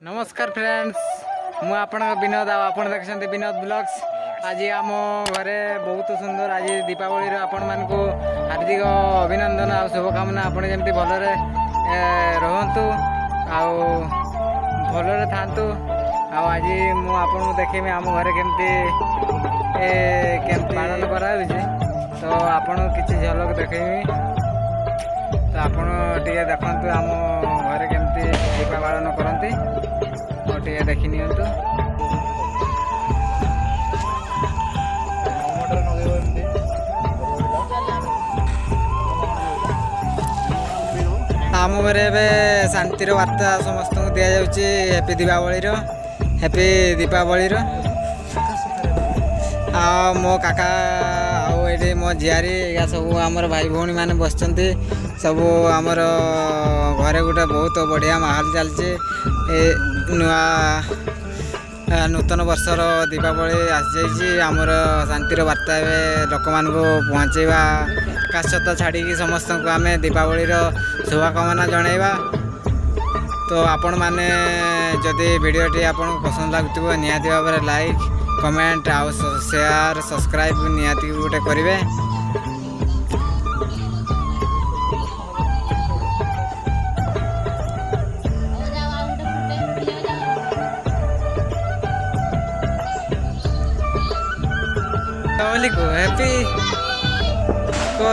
नमस्कार फ्रेंड्स मु आपण विनोद आपण देखते विनोद ब्लॉग्स। आज आम घरे बहुत सुंदर आज दीपावली आपण मान को हार्दिक अभिनंदन आ शुभकामना। आपण जमी भलरे रहतु भलरे थांतु। आज मुझे देखेमी आम घरे केमती पालन करा तो आपण किसी झलक देखेमी। तो आपण टे देखु आम घरे केमती दीपा पालन करती टे देखी नि आम घरे शांतिर वार्ता समस्त दि जाऊँगी हैप्पी दीपावली मो काका आए मो झियारी या सब आमर भाई भौणी मैंने बस सब आमर घरे गोटे बहुत बढ़िया माहौल चलचे। नुआ नूतन वर्षर दीपावली आसी आमर शांतिर वार्ता लोक मान पहुँचेवा काशत छाड़ी समस्त को आम दीपावली शुभकामना जनइबा। तो आपण मैंने जदि वीडियोटी आपन पसंद लगुव निहाती भाव में लाइक कमेंट आउ शेयर सब्सक्राइब निहाती गोटे करेंगे। को हैप्पी को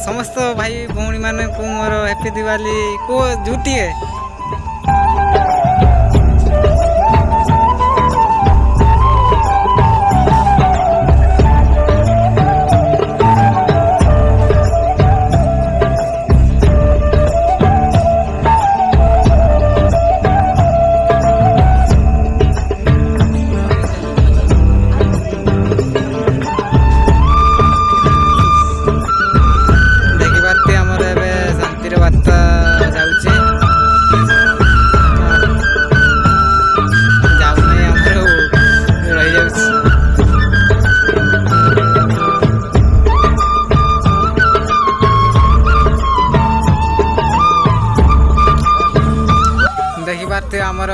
समस्त भाई भौणी मान को मोर हैप्पी दिवाली को झूठी है। देखी पार्थे आमर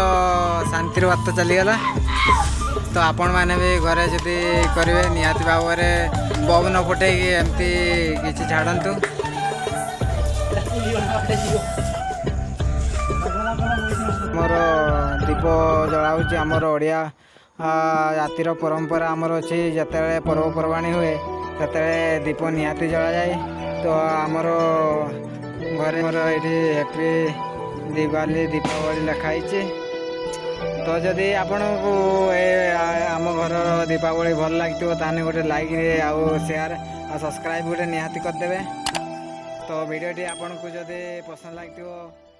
शांतिर बार्ता चलीगला। तो आपण मैंने भी घरे जदि करेंगे निहाती भाव में बम न फुटे एमती किसी छाड़तु। मोर दीप जलाऊँ आमर ओडिया जातिर परंपरा आमर अच्छी जिते पर्वपर्वाणी हुए से दीप निहाती जला जाए। तो आमर घरे मोर ये हैप्पी दिवाली दीपावली लिखाई। तो जदि आपण को आम घर दीपावली भल लगे ताने गोटे लाइक आउ शेयर आ सब्सक्राइब गोटे निहाती करदे। तो वीडियोटी आपण को जदि पसंद लगे